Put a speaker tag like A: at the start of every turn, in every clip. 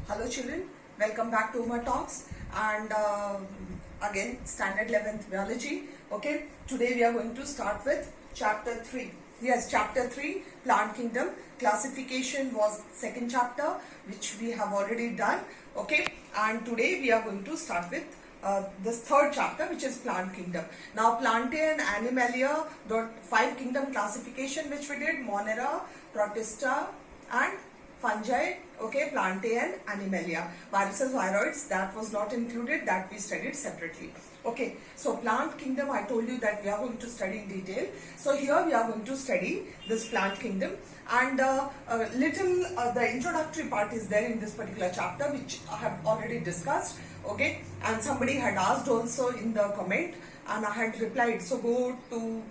A: Hello children, welcome back to my talks and again standard 11th biology. Okay, today we are going to start with chapter 3. Yes, chapter 3 plant kingdom classification was second chapter which we have already done. Okay, and today we are going to start with this third chapter which is plant kingdom. Now Plantae and Animalia, the 5 kingdom classification which we did, Monera, Protista and fungi, okay, Plantae and Animalia. Viruses, viroids, that was not included, that we studied separately. Okay, so plant kingdom, I told you that we are going to study in detail. So here we are going to study this plant kingdom, and the introductory part is there in this particular chapter which I have already discussed. Okay, and somebody had asked also in the comment and I had replied, so go to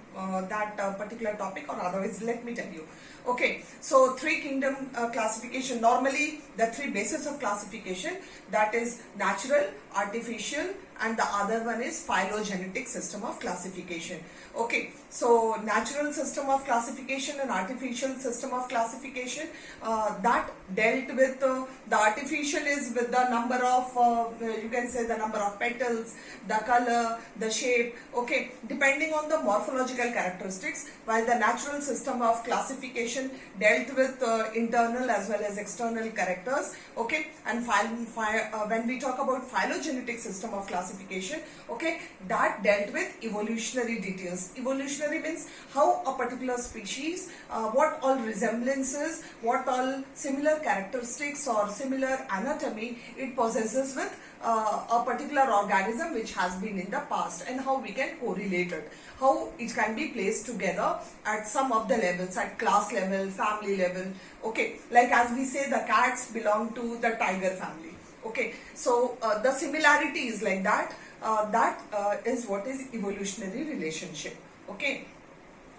A: that particular topic, or otherwise let me tell you. Okay, so 3 kingdom classification. Normally the 3 bases of classification, that is natural, artificial, and the other one is phylogenetic system of classification. Okay, so natural system of classification and artificial system of classification, that dealt with the artificial is with the number of you can say the number of petals, the color, the shape, okay, depending on the morphological characteristics, while the natural system of classification dealt with internal as well as external characters. Okay, and when we talk about phylogenetic system of classification, okay, that dealt with evolutionary details. Evolutionary means how a particular species, what all resemblances, what all similar characteristics or similar anatomy it possesses with a particular organism which has been in the past, and how we can correlate it, how it can be placed together at some of the levels, at class level, family level. Okay, like as we say the cats belong to the tiger family. Okay, so the similarity is like that. That is what is evolutionary relationship. Okay,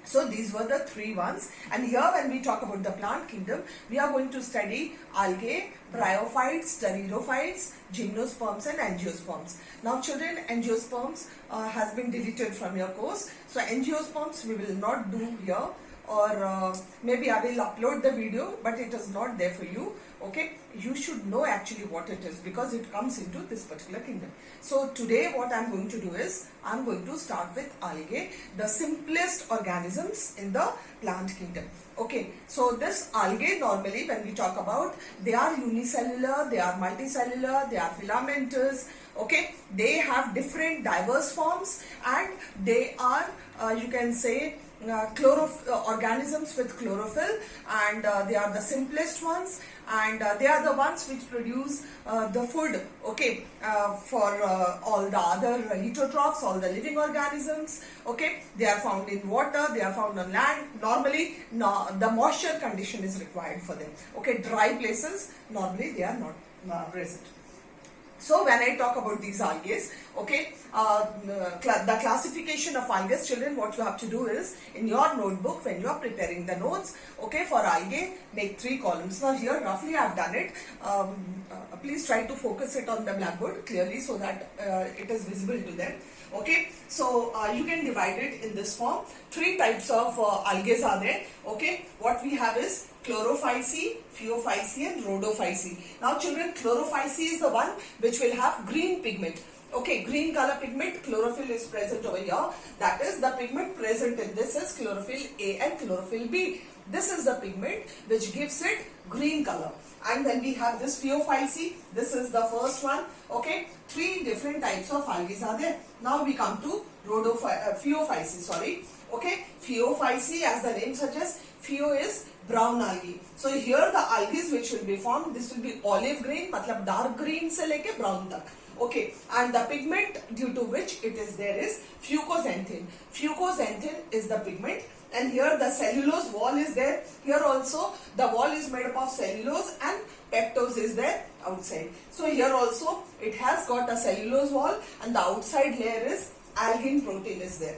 A: so these were the 3 ones, and here when we talk about the plant kingdom, we are going to study algae, bryophytes, pteridophytes, gymnosperms and angiosperms. Now children, angiosperms has been deleted from your course, so angiosperms we will not do here, or maybe I will upload the video but it is not there for you. Okay, you should know actually what it is because it comes into this particular kingdom. So today what I am going to do is I am going to start with algae, the simplest organisms in the plant kingdom. Okay, so this algae, normally when we talk about, they are unicellular, they are multicellular, they are filamentous. Okay, they have different diverse forms, and they are you can say organisms with chlorophyll, and they are the simplest ones, and they are the ones which produce the food, okay, for all the other heterotrophs, all the living organisms. Okay, they are found in water, they are found on land. Normally the moisture condition is required for them. Okay, dry places normally they are not present. So when I talk about these algae, okay, the classification of algae, children, what you have to do is, in your notebook when you are preparing the notes, okay, for algae, make 3 columns. Now here roughly I have done it. Please try to focus it on the blackboard clearly so that it is visible to them. Okay, so you can divide it in this form. 3 types of algae are there. Okay, what we have is Chlorophyceae, Phaeophyceae and Rhodophyceae. Now children, Chlorophyceae is the one which will have green pigment. Okay, green color pigment, chlorophyll is present over here. That is the pigment present in this is chlorophyll A and chlorophyll B. This is the pigment which gives it green color. And then we have this Phaeophyceae. This is the first one. Okay, 3 different types of algae are there. Now we come to Phaeophyceae. Sorry. Okay, Phaeophyceae, as the name suggests, Pheo is brown algae. So here the algae which will be formed, this will be olive green, matlab dark green se leke brown tak. Okay, and the pigment due to which it is there is fucoxanthin. Fucoxanthin is the pigment, and here the cellulose wall is there. Here also the wall is made up of cellulose and pectose is there outside. So here also it has got a cellulose wall, and the outside layer is algin protein is there.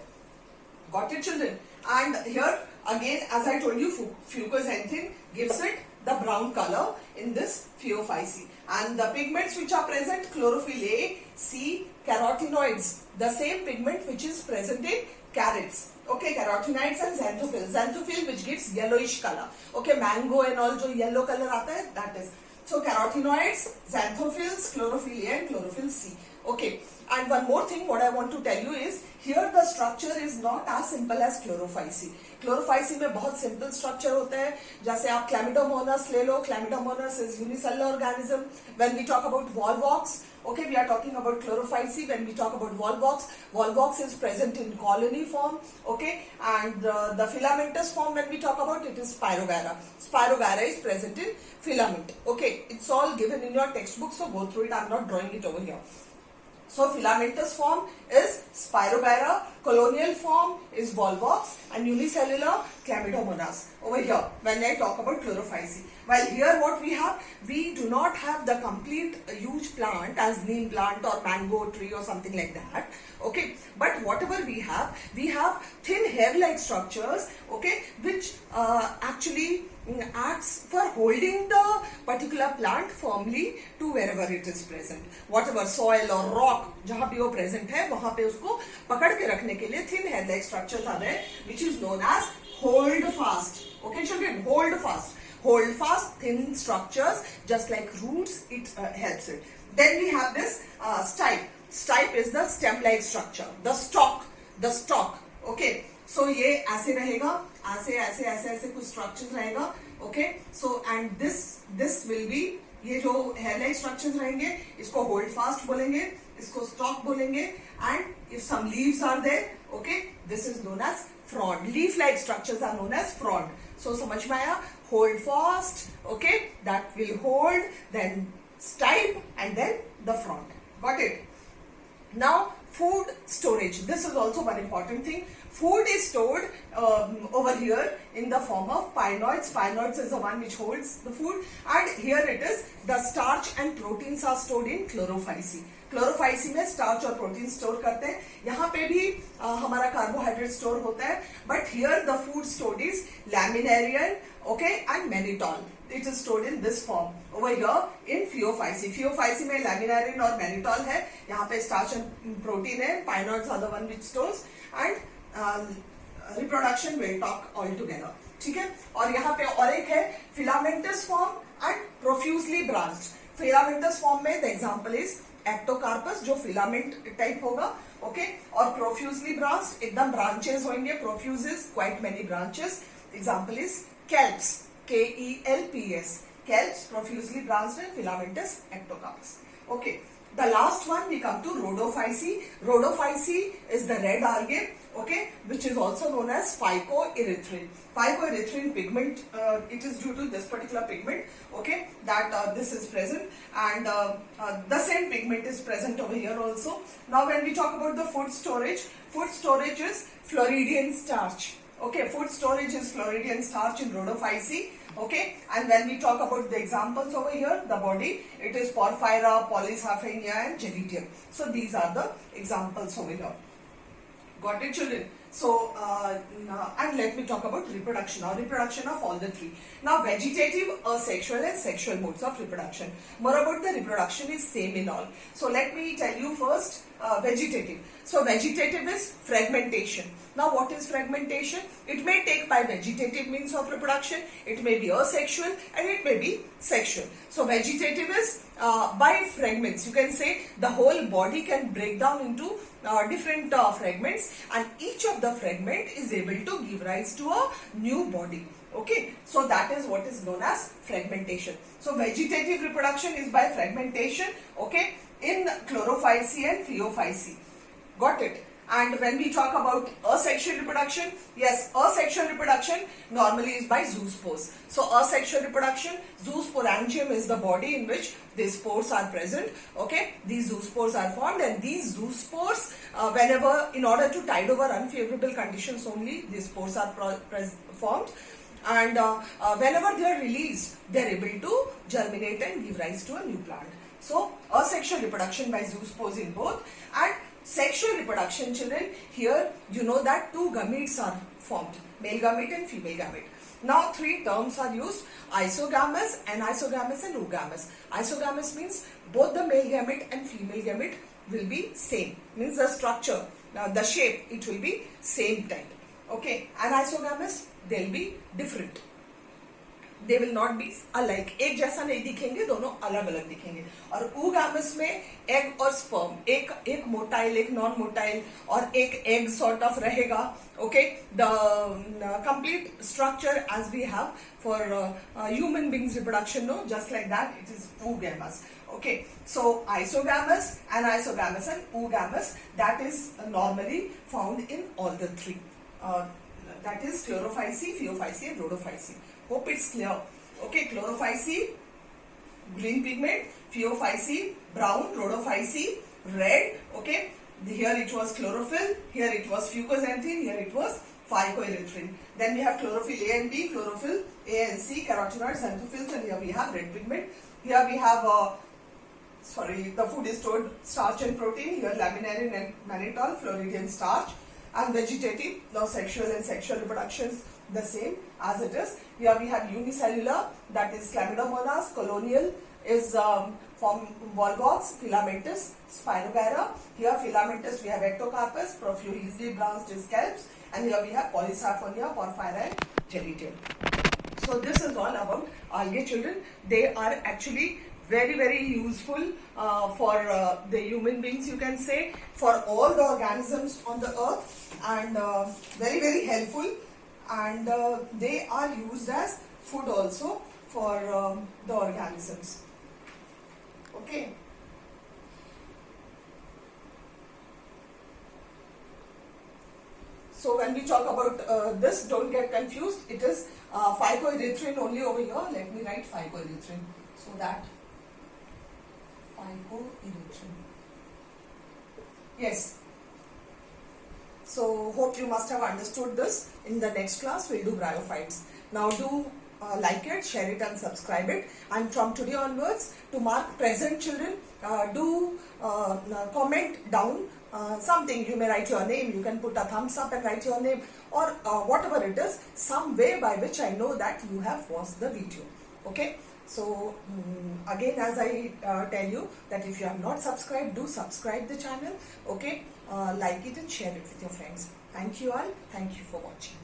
A: Got it children? And here again, as I told you, fucoxanthin gives it the brown color in this Phaeophyceae. And the pigments which are present, chlorophyll A, C, carotenoids, the same pigment which is present in carrots. Okay, carotenoids and xanthophyll. Xanthophyll which gives yellowish color. Okay, mango and all jo yellow color aata hai, that is. So carotenoids, xanthophylls, chlorophyll A and chlorophyll C. Okay. And one more thing what I want to tell you is here the structure is not as simple as chlorophyce. Chlorophyce में बहुत simple structure होता है. जैसे आप Chlamydomonas ले लो. Chlamydomonas is unicellular organism. When we talk about Volvox, okay, we are talking about chlorophyce. When we talk about Volvox, Volvox is present in colony form, okay, and the filamentous form when we talk about it is Spirogyra. Spirogyra is present in filament. Okay, it's all given in your textbook, so go through it. I'm not drawing it over here. So filamentous form is Spirogyra, colonial form is Volvox, and unicellular Chlamydomonas over here when I talk about chlorophyce. While here what we do not have the complete huge plant as neem plant or mango tree or something like that. Okay, but whatever we have thin hair-like structures, okay, which actually acts for holding the particular plant firmly to wherever it is present. Whatever soil or rock जहाँ भी वो present है वहाँ पे उसको पकड़ के रखने के लिए thin hair-like structures are there, which is known as hold fast. Okay, children, hold fast. Hold fast, thin structures, just like roots, it helps it. Then we have this stipe. Stipe is the stem-like structure. The stalk. Okay. So ये ऐसे रहेगा, ऐसे कुछ structures रहेगा. Okay. So and this will be ये जो hair-like structures रहेंगे, इसको hold fast बोलेंगे, इसको stalk बोलेंगे, and if some leaves are there, okay, this is known as frond. Leaf-like structures are known as frond. So समझ में आया? Hold fast, okay, that will hold, then stipe, and then the frond. Got it? Now food storage. This is also one important thing. Food is stored over here in the form of pinoids. Pinoids is the one which holds the food, and here it is the starch and proteins are stored in chlorophyce. Chlorophyceae में starch और protein store करते हैं. यहाँ पे भी हमारा carbohydrate store होता है, but here the food stored is laminarin, okay, and mannitol. It is stored in this form over here in Phaeophyce. Phaeophyce में लैमिनेरियन और मैनिटॉल है. यहाँ पे स्टार्च एंड प्रोटीन है. Pyrenoids are the one which stores, and reproduction will talk all together. ठीक है. और यहाँ पे और एक है filamentous form and profusely branched. Filamentous form में the example is एक्टोकार्पस जो फिलामेंट टाइप होगा, ओके, और प्रोफ्यूजली ब्रांच्ड एकदम ब्रांचेस होंगे. Profuse is quite many branches. Example is kelps, KELPS, kelps, profusely branched and filamentous Ectocarpus. Okay, the last one we come to rhodophyce. Rhodophyce is the red algae, okay, which is also known as phycoerythrin. Phycoerythrin pigment, it is due to this particular pigment, okay, that this is present, and the same pigment is present over here also. Now when we talk about the food storage is Floridian starch. Okay, food storage is Floridian starch in rhodophyce. Okay, and when we talk about the examples over here, the body, it is Porphyra, Polycythemia, and Gelidium. So these are the examples over here. Got it, children? So, and let me talk about reproduction. Now, reproduction of all the three. Now, vegetative, asexual, and sexual modes of reproduction. More about the reproduction is same in all. So, let me tell you first vegetative. So, vegetative is fragmentation. Now, what is fragmentation? It may take by vegetative means of reproduction. It may be asexual and it may be sexual. So, vegetative is by fragments. You can say the whole body can break down into different fragments, and each of the fragment is able to give rise to a new body. Okay, so that is what is known as fragmentation. So vegetative reproduction is by fragmentation, okay, in chlorophyce and Phaeophyce. Got it? And when we talk about asexual reproduction, yes, asexual reproduction normally is by zoospores. So asexual reproduction, zoosporangium is the body in which these spores are present. Okay, these zoospores are formed, and these zoospores, whenever, in order to tide over unfavorable conditions only, these spores are formed. And whenever they are released, they are able to germinate and give rise to a new plant. So asexual reproduction by zoospores in both, and sexual reproduction, children, here you know that two gametes are formed, male gamete and female gamete. Now three terms are used: isogamous, anisogamous, and oogamous. Isogamous means both the male gamete and female gamete will be same, means the structure, the shape, it will be same type. Okay, anisogamous, they'll be different. They will not be alike, एक जैसा नहीं दिखेंगे, दोनों अलग अलग दिखेंगे। और oogamous में एग और स्पर्म, एक मोटाइल एक नॉन मोटाइल और एक एग सॉर्ट ऑफ रहेगा। Okay, the complete structure as we have for human beings reproduction, no, just like that it is oogamous. Okay, so isogamous, anisogamous and oogamous, that is normally found in all the three. That is Chlorophyceae, Phaeophyceae and Rhodophyceae. Hope it's clear. Okay, Chlorophyceae, green pigment, Phaeophyceae, brown, Rhodophyceae, red. Okay, here it was chlorophyll, here it was fucoxanthin, here it was phycoerythrin. Then we have chlorophyll A and B, chlorophyll A and C, carotenoids, xanthophylls, and here we have red pigment. Here we have the food is stored starch and protein. Here laminarin and mannitol, Floridian starch, and vegetative, now sexual and sexual reproductions the same as it is. Here we have unicellular, that is Chlamydomonas. Colonial is from Volvox, filamentous, Spinogyra. Here filamentous we have Ectocarpus, profusely branched scalps, and here we have Polysiphonia, Porphyra, and Gelidium. So this is all about algae, children. They are actually very useful for the human beings, you can say, for all the organisms on the earth, and very helpful, and they are used as food also for the organisms. Okay, so when we talk about this, don't get confused, it is phycoerythrin only over here. Let me write phycoerythrin, so that phycoerythrin. Yes. So hope you must have understood this. In the next class we'll do bryophytes. Now do like it, share it and subscribe it. And from today onwards, to mark present, children, do comment down something. You may write your name, you can put a thumbs up and write your name, or whatever it is, some way by which I know that you have watched the video. Okay, so again, as I tell you that if you have not subscribed, do subscribe the channel. Okay, like it and share it with your friends. Thank you all. Thank you for watching.